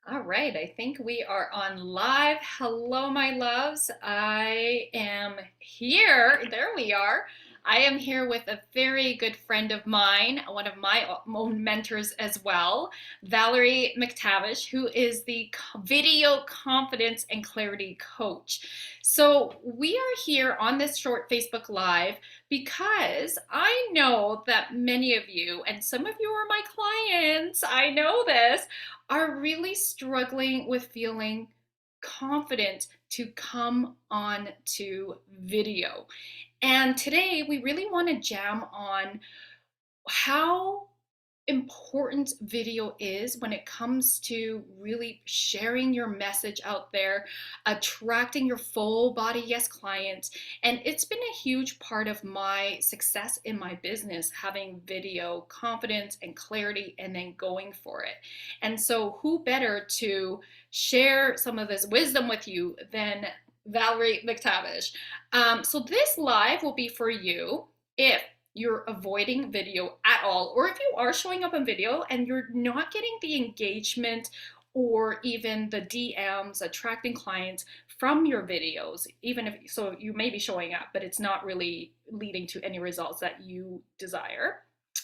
All right, I think we are on live. Hello, my loves. I am here. There we are. I am here with a very good friend of mine, one of my own mentors as well, Valerie McTavish, who is the video confidence and clarity coach. So, we are here on this short Facebook Live because I know that many of you, and some of you are my clients, I know this, are really struggling with feeling confident to come on to video. And today we really want to jam on how important video is when it comes to really sharing your message out there, attracting your full body yes clients. And it's been a huge part of my success in my business, having video confidence and clarity and then going for it. And so, who better to share some of this wisdom with you than Valerie McTavish? So, this live will be for you if you're avoiding video at all, or if you are showing up on video and you're not getting the engagement or even the DMs attracting clients from your videos, even if so you may be showing up, but it's not really leading to any results that you desire.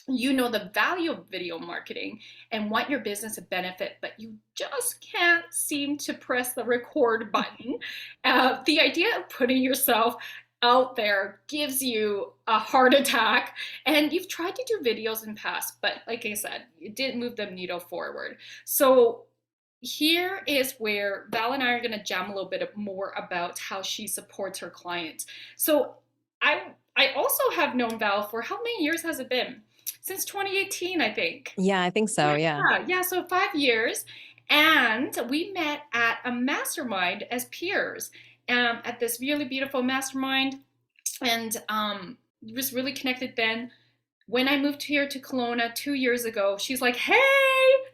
You know the value of video marketing and want your business to benefit, but you just can't seem to press the record button. The idea of putting yourself out there gives you a heart attack, and you've tried to do videos in past, but like I said, it didn't move the needle forward. So here is where Val and I are going to jam a little bit more about how she supports her clients. So I also have known Val for how many years has it been? Since 2018, I think. Yeah, I think so. Yeah. Yeah, so 5 years. And we met at a mastermind as peers, at this really beautiful mastermind, and was really connected then. When I moved here to Kelowna 2 years ago, she's like, "Hey,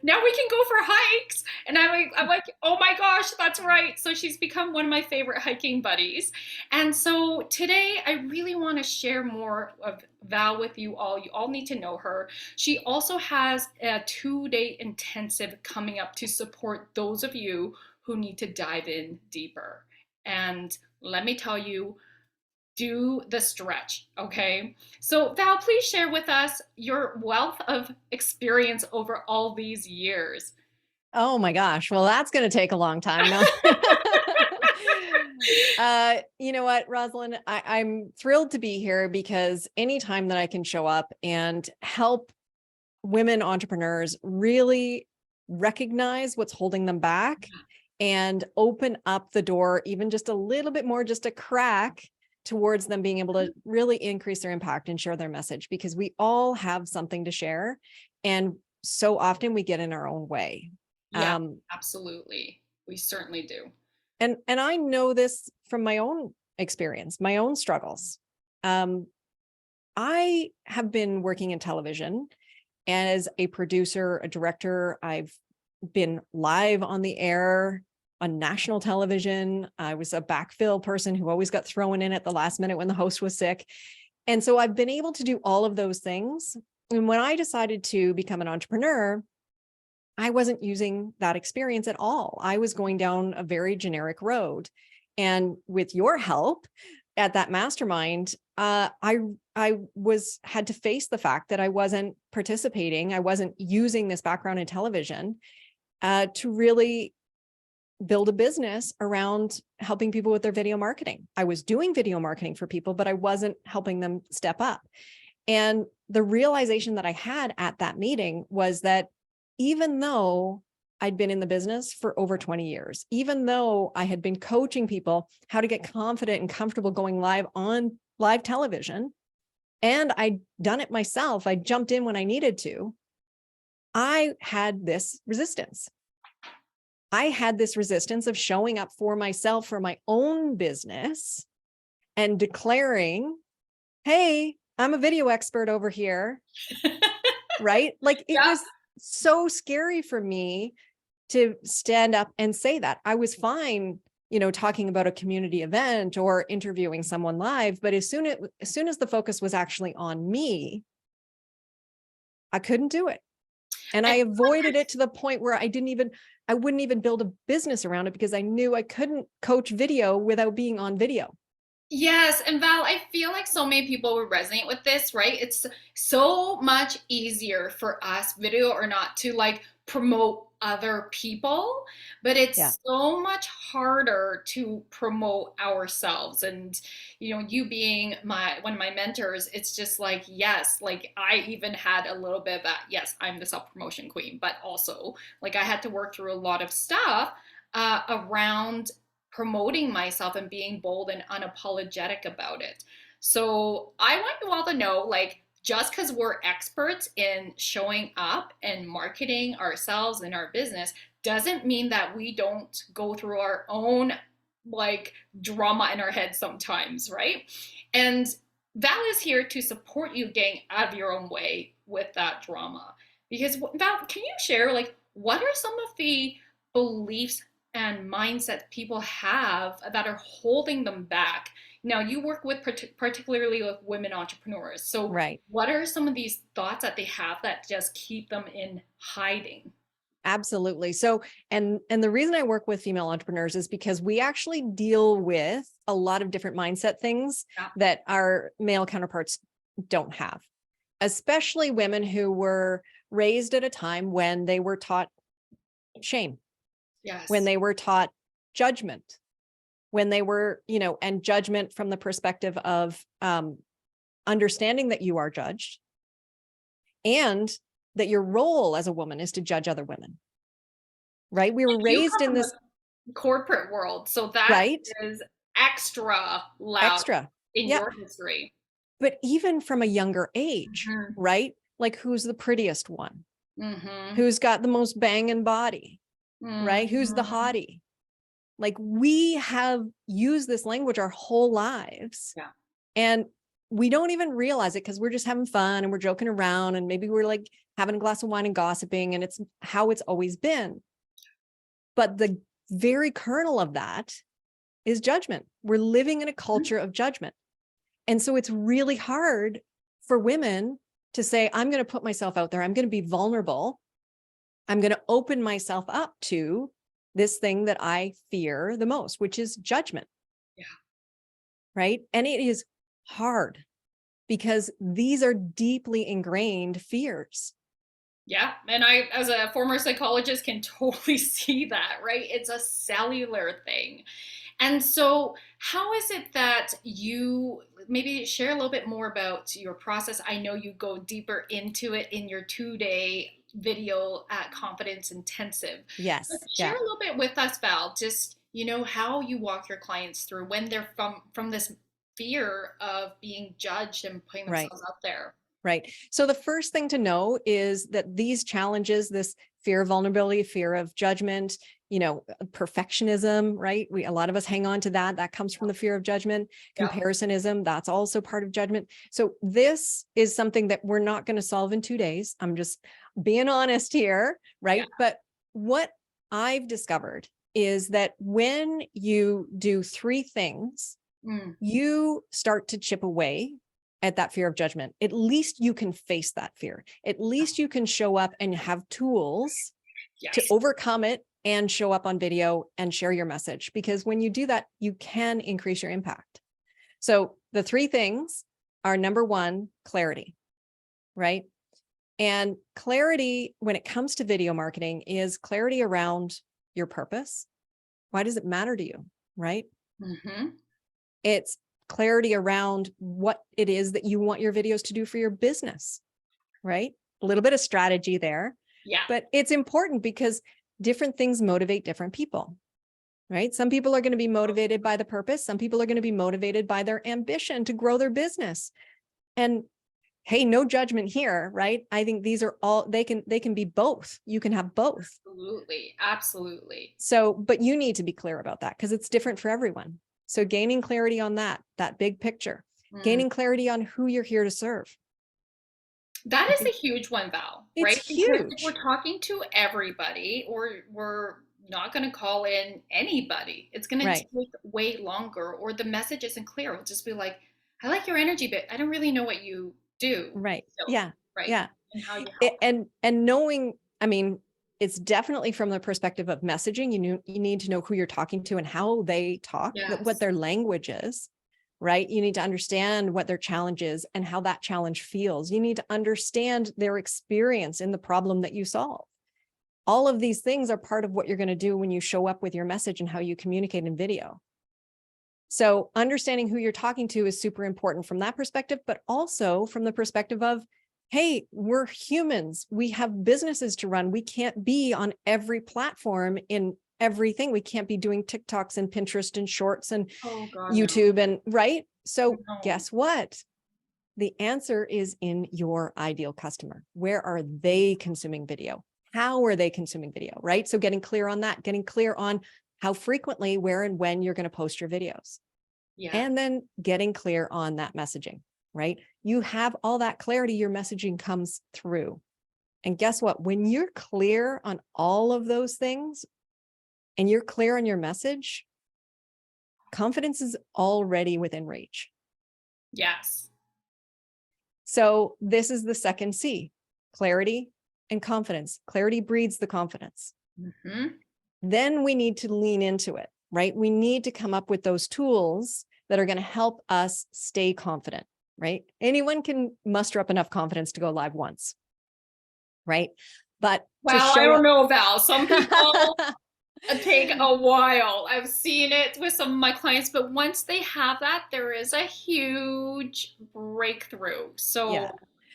now we can go for hikes," and I'm like, "Oh my gosh, that's right!" So she's become one of my favorite hiking buddies, and so today I really want to share more of Val with you all. You all need to know her. She also has a 2-day intensive coming up to support those of you who need to dive in deeper. And let me tell you, do the stretch, okay? So, Val, please share with us your wealth of experience over all these years. Oh my gosh. Well, that's going to take a long time. No. You know what, Rosalind, I'm thrilled to be here because anytime that I can show up and help women entrepreneurs really recognize what's holding them back and open up the door, even just a little bit more, just a crack towards them being able to really increase their impact and share their message, because we all have something to share. And so often we get in our own way. Yeah, absolutely. We certainly do. And I know this from my own experience, my own struggles. Um, I have been working in television as a producer, a director. I've been live on the air on national television. I was a backfill person who always got thrown in at the last minute when the host was sick. And so I've been able to do all of those things. And when I decided to become an entrepreneur, I wasn't using that experience at all. I was going down a very generic road. And with your help at that mastermind, I had to face the fact that I wasn't participating. I wasn't using this background in television to really build a business around helping people with their video marketing. I was doing video marketing for people, but I wasn't helping them step up. And the realization that I had at that meeting was that even though I'd been in the business for over 20 years, even though I had been coaching people how to get confident and comfortable going live on live television, and I'd done it myself, I jumped in when I needed to, I had this resistance. I had this resistance of showing up for myself, for my own business, and declaring, "Hey, I'm a video expert over here." Right? Like, it Yeah. was so scary for me to stand up and say that. I was fine, talking about a community event or interviewing someone live, but as soon as the focus was actually on me, I couldn't do it. And I avoided it to the point where I wouldn't even build a business around it because I knew I couldn't coach video without being on video. Yes, and Val, I feel like so many people would resonate with this, right? It's so much easier for us, video or not, to like promote other people, but Yeah. it's so much harder to promote ourselves. And you being my one of my mentors, it's just like, yes, like I even had a little bit of that. Yes, I'm the self-promotion queen, but also like I had to work through a lot of stuff around promoting myself and being bold and unapologetic about it. So I want you all to know, like, just because we're experts in showing up and marketing ourselves and our business doesn't mean that we don't go through our own like drama in our head sometimes, right? And Val is here to support you getting out of your own way with that drama. Because Val, can you share like what are some of the beliefs and mindset people have that are holding them back? Now, you work with particularly with women entrepreneurs. So, Right. what are some of these thoughts that they have that just keep them in hiding? Absolutely. So, and the reason I work with female entrepreneurs is because we actually deal with a lot of different mindset things Yeah. that our male counterparts don't have, especially women who were raised at a time when they were taught shame, when Yes. they were taught judgment, when they were, and judgment from the perspective of understanding that you are judged and that your role as a woman is to judge other women, right? We were You raised come in from this, the corporate world, so that right? is extra loud Extra. in Yeah. your history. But even from a younger age, Mm-hmm. right? Like who's the prettiest one? Mm-hmm. Who's got the most banging body, right? Who's the Mm-hmm. hottie? Like we have used this language our whole lives Yeah. and we don't even realize it because we're just having fun and we're joking around and maybe we're like having a glass of wine and gossiping and it's how it's always been. But the very kernel of that is judgment. We're living in a culture of judgment. And so it's really hard for women to say, I'm going to put myself out there. I'm going to be vulnerable. I'm going to open myself up to this thing that I fear the most, which is judgment. Yeah. Right. And it is hard because these are deeply ingrained fears. Yeah, and I, as a former psychologist, can totally see that, right? It's a cellular thing. And so, how is it that you maybe share a little bit more about your process? I know you go deeper into it in your 2-day video at Confidence Intensive. But Yes. share Yeah. a little bit with us, Val, just how you walk your clients through when they're from this fear of being judged and putting Right. themselves out there. Right. So the first thing to know is that these challenges, this fear of vulnerability, fear of judgment, perfectionism, right? A lot of us hang on to that. That comes from the fear of judgment. Yeah. Comparisоnism, that's also part of judgment. So this is something that we're not going to solve in 2 days. I'm just being honest here, Yeah. right? But what I've discovered is that when you do 3 things, Mm. you start to chip away at that fear of judgment. At least you can face that fear. At least you can show up and have tools to Yes. overcome it and show up on video and share your message. Because when you do that, you can increase your impact. So the 3 things are number 1, clarity, right? And clarity when it comes to video marketing is clarity around your purpose. Why does it matter to you, right? Mm-hmm. It's clarity around what it is that you want your videos to do for your business, right? A little bit of strategy there, Yeah. but it's important because different things motivate different people, right? Some people are going to be motivated by the purpose. Some people are going to be motivated by their ambition to grow their business. And hey, no judgment here, right? I think these are all, they can be both. You can have both. Absolutely. Absolutely. So, but you need to be clear about that because it's different for everyone. So gaining clarity on that big picture, Mm. gaining clarity on who you're here to serve. That is a huge one, Val, It's right? Because if huge. we're talking to everybody or we're not going to call in anybody, it's going to Right. take way longer or the message isn't clear. It'll just be like, I like your energy, but I don't really know what you do. Right. So, Yeah. right. Yeah. And how you help. And knowing, I mean, it's definitely from the perspective of messaging. You need to know who you're talking to and how they talk, what Yes. their language is, right? You need to understand what their challenge is and how that challenge feels. You need to understand their experience in the problem that you solve. All of these things are part of what you're going to do when you show up with your message and how you communicate in video. So understanding who you're talking to is super important from that perspective, but also from the perspective of, hey, we're humans. We have businesses to run. We can't be on every platform in everything. We can't be doing TikToks and Pinterest and shorts and Oh God, no. YouTube and right. So No. guess what? The answer is in your ideal customer. Where are they consuming video? How are they consuming video, right? So getting clear on that, getting clear on how frequently, where, and when you're going to post your videos. Yeah. And then getting clear on that messaging, right? You have all that clarity, your messaging comes through. And guess what? When you're clear on all of those things and you're clear on your message, confidence is already within reach. Yes. So this is the second C, clarity and confidence. Clarity breeds the confidence. Mm-hmm. Then we need to lean into it, right? We need to come up with those tools that are going to help us stay confident, right? Anyone can muster up enough confidence to go live once, right? But to Well, I show don't up. know, Val. Some people take a while. I've seen it with some of my clients, but once they have that, there is a huge breakthrough. So Yeah.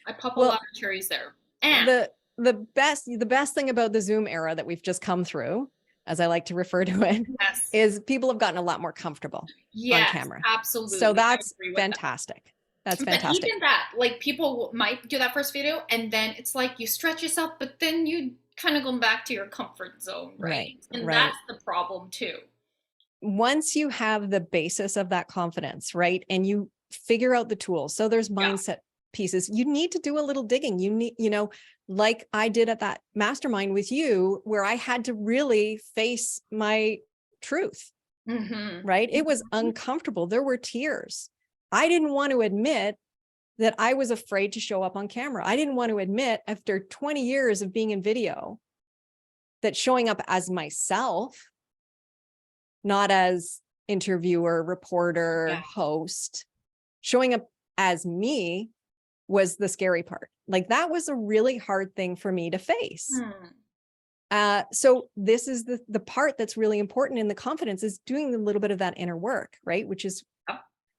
I pop a lot Well, of cherries there. And the best thing about the Zoom era that we've just come through, as I like to refer to it, yes, is people have gotten a lot more comfortable on yes, camera. So absolutely. I that's agree with that. fantastic. That's But fantastic. even that, like people might do that first video and then it's like you stretch yourself, but then you kind of go back to your comfort zone, right? Right, And right. that's the problem too. Once you have the basis of that confidence, right, and you figure out the tools, so there's Yeah. mindset pieces, you need to do a little digging. You need, like I did at that mastermind with you, where I had to really face my truth, Mm-hmm. right? It was Mm-hmm. uncomfortable. There were tears. I didn't want to admit that I was afraid to show up on camera. I didn't want to admit, after 20 years of being in video, that showing up as myself, not as interviewer, reporter, Yeah. host, showing up as me was the scary part. Like that was a really hard thing for me to face. Hmm. So this is the part that's really important in the confidence, is doing a little bit of that inner work, right? Which is,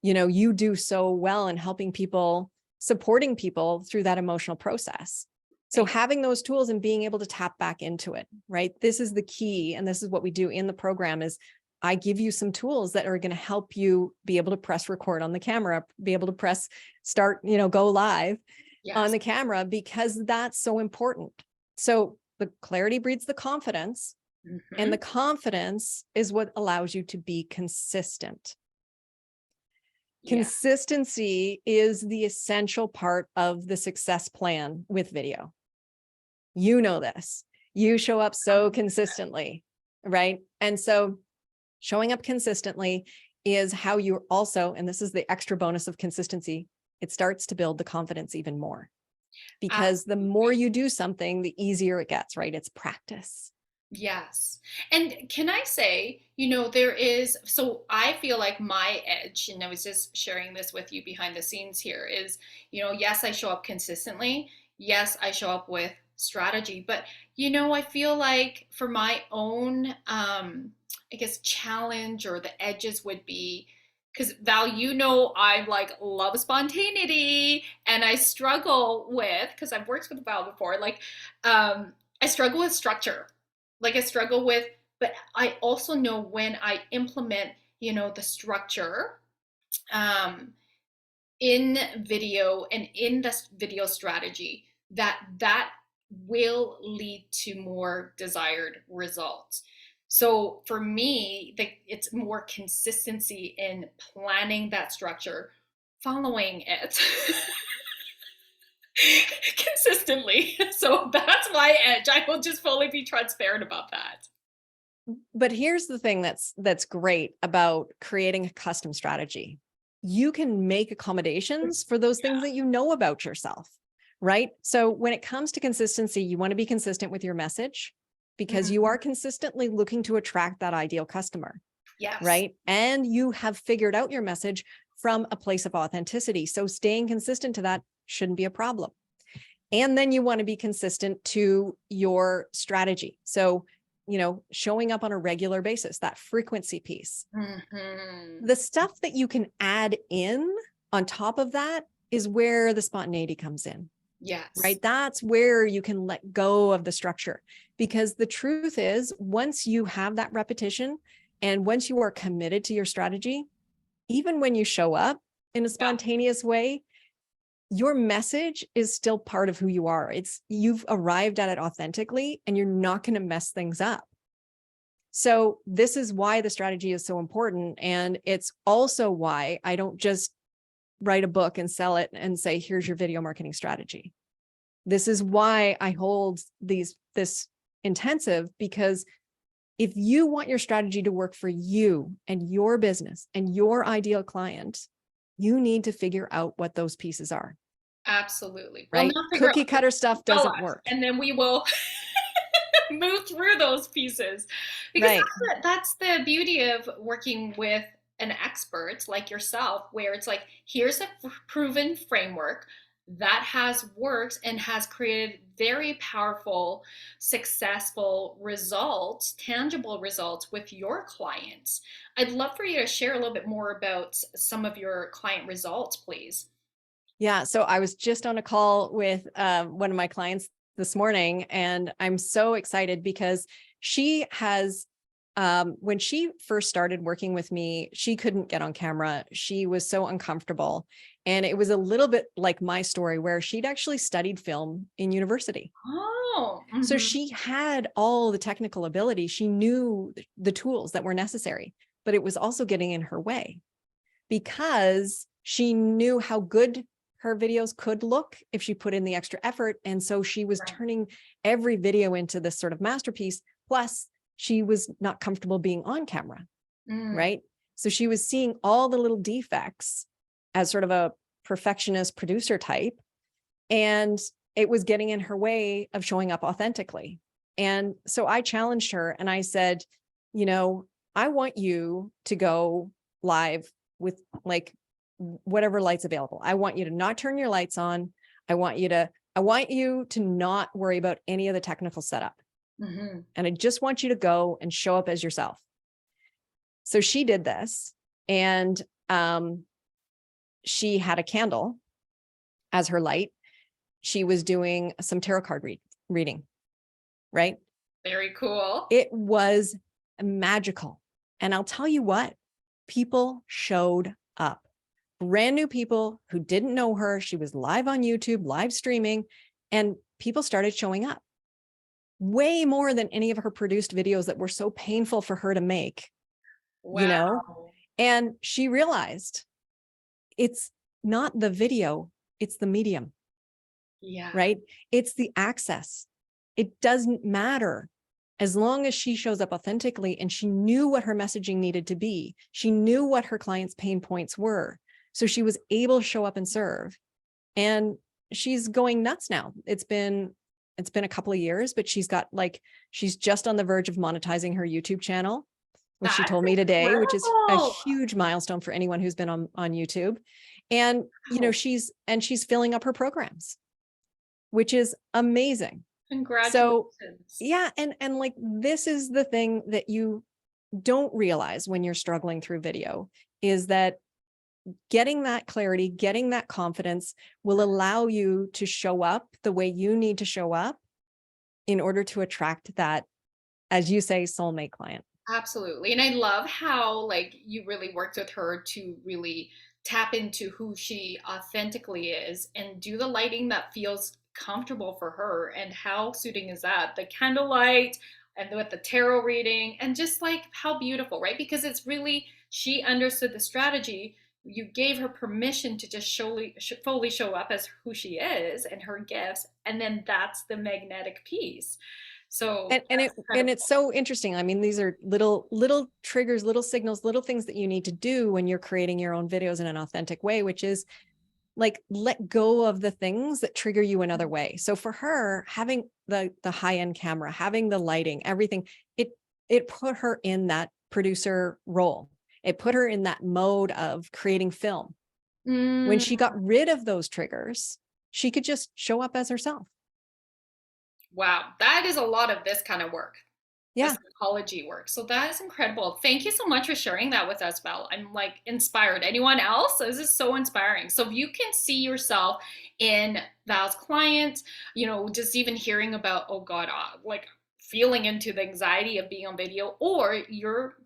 you do so well in helping people, supporting people through that emotional process. So having those tools and being able to tap back into it, right? This is the key. And this is what we do in the program is I give you some tools that are going to help you be able to press record on the camera, be able to press start, go live on Yes. the camera, because that's so important. So the clarity breeds the confidence, Mm-hmm. and the confidence is what allows you to be consistent. Yeah. Consistency is the essential part of the success plan with video. You know this. You show up so consistently, right? And so showing up consistently is how you're also, and this is the extra bonus of consistency, it starts to build the confidence even more. Because the more you do something, the easier it gets, right? It's practice. Yes. And can I say, so I feel like my edge, and I was just sharing this with you behind the scenes here, is, yes, I show up consistently. Yes, I show up with strategy. But, I feel like for my own, I guess, challenge or the edges would be, because Val, I like love spontaneity and I struggle with, because I've worked with Val before, like, I struggle with structure. Like I struggle with, but I also know when I implement, the structure um, in video and in this video strategy, that will lead to more desired results. So for me, it's more consistency in planning that structure, following it consistently. So that's my edge. I will just fully be transparent about that. But here's the thing that's great about creating a custom strategy. You can make accommodations for those things that you know about yourself, right? So when it comes to consistency, you want to be consistent with your message because you Mhm. are consistently looking to attract that ideal customer, Yes. right? And you have figured out your message from a place of authenticity. So staying consistent to that shouldn't be a problem. And then you want to be consistent to your strategy. So, showing up on a regular basis, that frequency piece. Mhm. The stuff that you can add in on top of that is where the spontaneity comes in, Yes. right? That's where you can let go of the structure. Because the truth is, once you have that repetition and once you are committed to your strategy, even when you show up in a Yeah. spontaneous way, your message is still part of who you are. You've arrived at it authentically and you're not going to mess things up. So this is why the strategy is so important. And it's also why I don't just write a book and sell it and say, here's your video marketing strategy. This is why I hold this intensive, because if you want your strategy to work for you and your business and your ideal client, you need to figure out what those pieces are, Absolutely. We'll right? now figure out Cookie what cutter they stuff tell doesn't us, work. and then we will move through those pieces, because Right. that's the beauty of working with an expert like yourself, where it's like, here's a proven framework that has worked and has created very powerful, successful results, tangible results with your clients. I'd love for you to share a little bit more about some of your client results, please. Yeah. So I was just on a call with one of my clients this morning, and I'm so excited because she has, when she first started working with me, she couldn't get on camera. She was so uncomfortable. And it was a little bit like my story, where she'd actually studied film in university. Oh, So mhm. she had all the technical ability. She knew the tools that were necessary, but it was also getting in her way because she knew how good her videos could look if she put in the extra effort. And so she was Right. turning every video into this sort of masterpiece. Plus, she was not comfortable being on camera, Mm, right? So she was seeing all the little defects as sort of a perfectionist producer type. And it was getting in her way of showing up authentically. And so I challenged her and I said, I want you to go live with like whatever lights available. I want you to not turn your lights on. I want you to not worry about any of the technical setup. mhm. And I just want you to go and show up as yourself. So she did this, and she had a candle as her light. She was doing some tarot card reading, right? Very cool. It was magical. And I'll tell you what, people showed up. Brand new people who didn't know her. She was live on YouTube, live streaming, and people started showing up way more than any of her produced videos that were so painful for her to make, you know? Wow. And she realized it's not the video, it's the medium, Yeah. right? It's the access. It doesn't matter. As long as she shows up authentically and she knew what her messaging needed to be, she knew what her clients' pain points were. So she was able to show up and serve. And she's going nuts now. It's been a couple of years, but she's just on the verge of monetizing her YouTube channel, which she That's told me today, which is a incredible. huge milestone for anyone who's been on YouTube. And Wow. she's filling up her programs, which is amazing. So Congratulations. yeah, and like this is the thing that you don't realize when you're struggling through video, is that getting that clarity, getting that confidence will allow you to show up the way you need to show up in order to attract that, as you say, soulmate client. Absolutely. And I love how like you really worked with her to really tap into who she authentically is and do the lighting that feels comfortable for her. And how suiting is that? The candlelight and with the tarot reading, and just like how beautiful, right? Because it's really, she understood the strategy. You gave her permission to just fully show up as who she is and her gifts. And then that's the magnetic piece. So And that's incredible. it's so interesting. I mean, these are little triggers, little signals, little things that you need to do when you're creating your own videos in an authentic way, which is like let go of the things that trigger you another way. So for her, having the high-end camera, having the lighting, everything, it put her in that producer role. It put her in that mode of creating film. When Mm, she got rid of those triggers, she could just show up as herself. wow, that is a lot of this kind of work, the Yeah. psychology work. So that is incredible. Thank you so much for sharing that with us, Val. I'm like inspired. Anyone else? This is so inspiring. So if you can see yourself in Val's clients, you know, just even hearing about, oh God, like feeling into the anxiety of being on video, or you're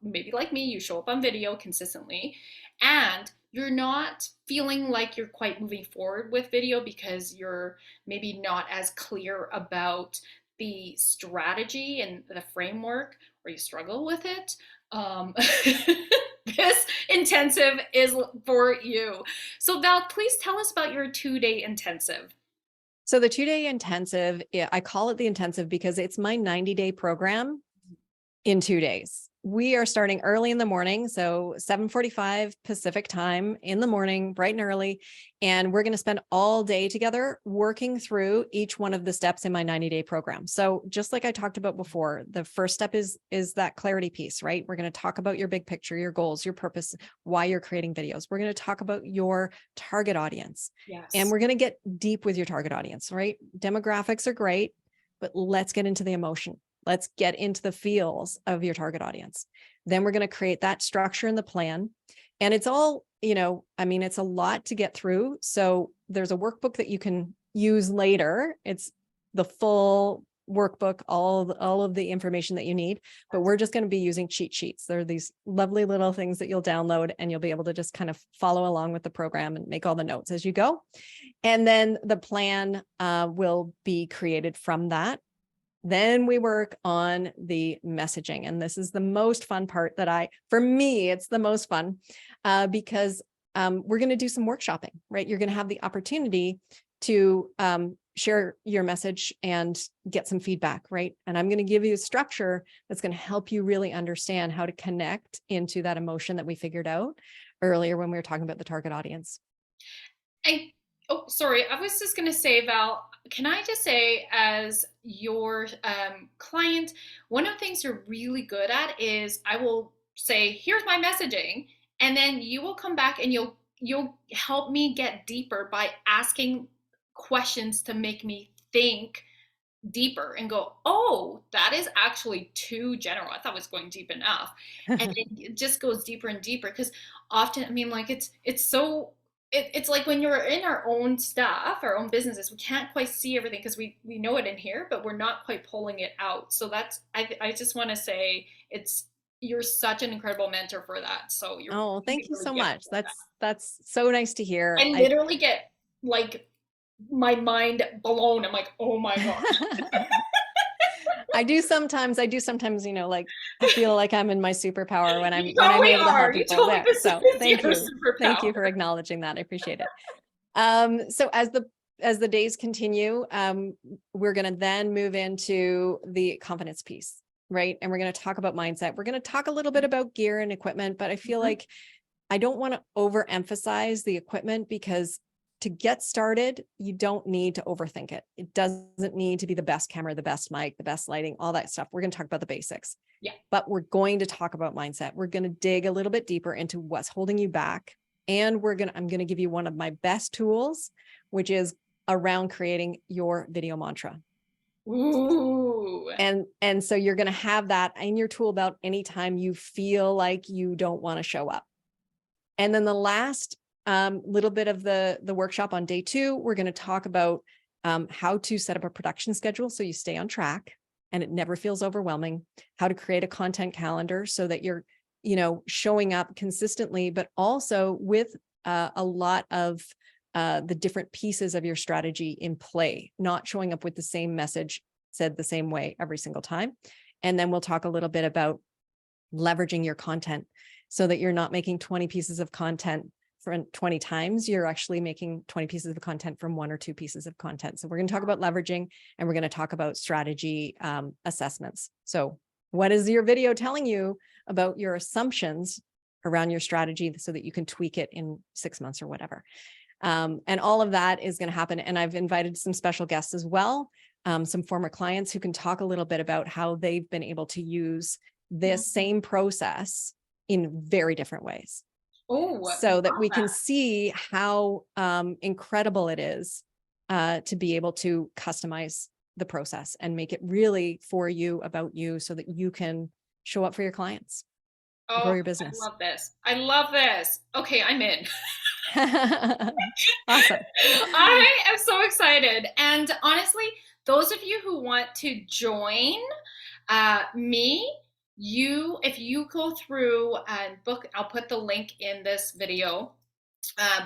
maybe like me, you show up on video consistently and you're not feeling like you're quite moving forward with video because you're maybe not as clear about the strategy and the framework, or you struggle with it, this intensive is for you. So Val, please tell us about your 2-day intensive. So the 2-day intensive, I call it the intensive because it's my 90-day program in 2 days. We are starting early in the morning, so 7:45 Pacific time in the morning, bright and early, and we're going to spend all day together working through each one of the steps in my 90-day program. So just like I talked about before, the first step is that clarity piece, right? We're going to talk about your big picture, your goals, your purpose, why you're creating videos. We're going to talk about your target audience. And Yes. we're going to get deep with your target audience, right? Demographics are great, but let's get into the emotion. Let's get into the feels of your target audience. Then we're going to create that structure in the plan. And it's all, I mean, it's a lot to get through. So there's a workbook that you can use later. It's the full workbook, all of the information that you need, but we're just going to be using cheat sheets. There are these lovely little things that you'll download and you'll be able to just kind of follow along with the program and make all the notes as you go. And then the plan will be created from that. Then we work on the messaging. And this is the most fun part for me, it's the most fun because we're going to do some workshopping, right? You're going to have the opportunity to share your message and get some feedback, right? And I'm going to give you a structure that's going to help you really understand how to connect into that emotion that we figured out earlier when we were talking about the target audience. And oh, sorry, I was just gonna say, Val, can I just say, as your client, one of the things you're really good at is I will say, "Here's my messaging," and then you will come back and you'll help me get deeper by asking questions to make me think deeper and go, oh, that is actually too general. I thought it was going deep enough. And it just goes deeper and deeper because often, I mean, like it's so it's like when you're in our own stuff, our own businesses, we can't quite see everything because we know it in here, but we're not quite pulling it out. So that's I just want to say it's you're such an incredible mentor for that. So you're Oh, really, thank you really so gifted much. at that. That's so nice to hear. I literally get like my mind blown. I'm like, oh my God. I do sometimes, like I feel like I'm in my superpower when You I'm totally able to help are. You people totally, there. this So is thank your you. Thank superpower. you for acknowledging that. I appreciate it. So as the days continue, we're going to then move into the confidence piece, right? And we're going to talk about mindset. We're going to talk a little bit about gear and equipment, but I feel Mhm. like I don't want to overemphasize the equipment because to get started, you don't need to overthink it. It doesn't need to be the best camera, the best mic, the best lighting, all that stuff. We're going to talk about the basics. Yeah. But we're going to talk about mindset. We're going to dig a little bit deeper into what's holding you back. And I'm going to give you one of my best tools, which is around creating your video mantra. Ooh. And so you're going to have that in your tool belt anytime you feel like you don't want to show up. And then the last little bit of the workshop on day 2, we're going to talk about how to set up a production schedule so you stay on track and it never feels overwhelming, how to create a content calendar so that you're, showing up consistently, but also with a lot of the different pieces of your strategy in play, not showing up with the same message said the same way every single time. And then we'll talk a little bit about leveraging your content so that you're not making 20 pieces of content from 20 times, you're actually making 20 pieces of content from 1 or 2 pieces of content. So we're going to talk about leveraging and we're going to talk about strategy assessments. So what is your video telling you about your assumptions around your strategy so that you can tweak it in 6 months or whatever. And all of that is going to happen. And I've invited some special guests as well, some former clients who can talk a little bit about how they've been able to use this same process in very different ways. Oh, So that love we can that. see how incredible it is to be able to customize the process and make it really for you, about you, so that you can show up for your clients, grow Oh, your I business. love this. I love this. Okay, I'm in. Awesome. I am so excited. And honestly, those of you who want to join me, if you go through and book, I'll put the link in this video,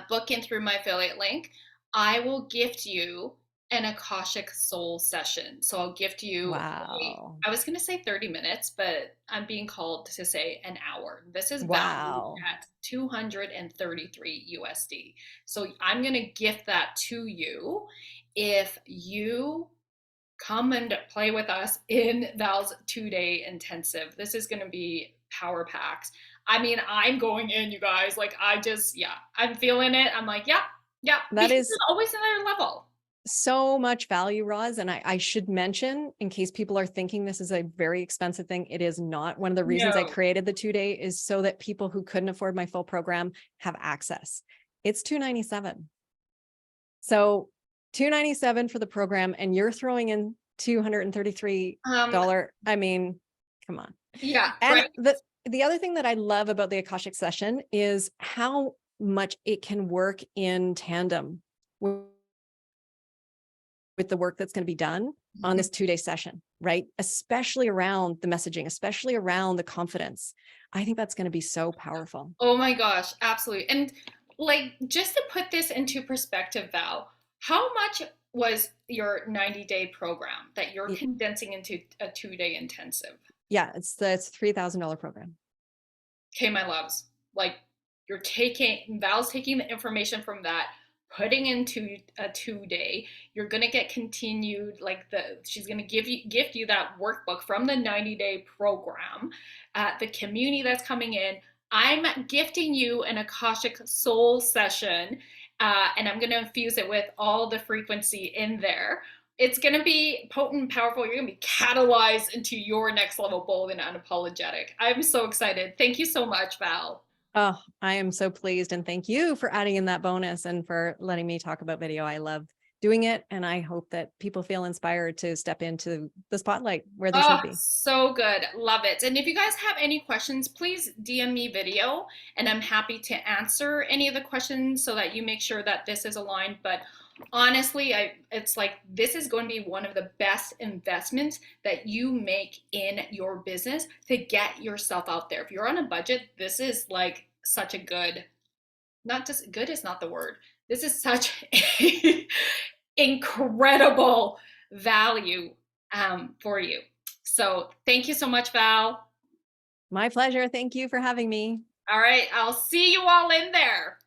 book in through my affiliate link, I will gift you an Akashic Soul session. So I'll gift you, Wow. I was going to say 30 minutes, but I'm being called to say an hour. This is valued Wow. at 233 USD. So I'm going to gift that to you if you come and play with us in Val's 2-day intensive. This is going to be power packed. I mean, I'm going in, you guys. Like, yeah, I'm feeling it. I'm like, yeah, yeah, That because is there's always another level. so much value, Roz. And I should mention, in case people are thinking this is a very expensive thing, it is not. One of the reasons I No. created the 2-day is so that people who couldn't afford my full program have access. It's $297. So $297 for the program, and you're throwing in $233. I mean, come on. Yeah, And right. the other thing that I love about the Akashic session is how much it can work in tandem with the work that's going to be done on this 2-day session, right? Especially around the messaging, especially around the confidence. I think that's going to be so powerful. Oh my gosh, absolutely. And like, just to put this into perspective, Val, how much was your 90-day program that you're condensing into a 2-day intensive? Yeah, it's a $3,000 program. Okay, my loves, like, Val's taking the information from that, putting into a 2-day. You're gonna get continued, like, she's gonna gift you that workbook from the 90-day program, the community that's coming in. I'm gifting you an Akashic Soul session, and I'm gonna infuse it with all the frequency in there. It's going to be potent and powerful. You're going to be catalyzed into your next level, bold and unapologetic. I'm so excited. Thank you so much, Val. Oh, I am so pleased. And thank you for adding in that bonus and for letting me talk about video. I love doing it. And I hope that people feel inspired to step into the spotlight where they Oh, should be. so good. Love it. And if you guys have any questions, please DM me video and I'm happy to answer any of the questions so that you make sure that this is aligned. But honestly, it's like this is going to be one of the best investments that you make in your business to get yourself out there. If you're on a budget, this is like such a good, not just good is not the word. This is such a incredible value for you. So thank you so much, Val. My pleasure. Thank you for having me. All right, I'll see you all in there.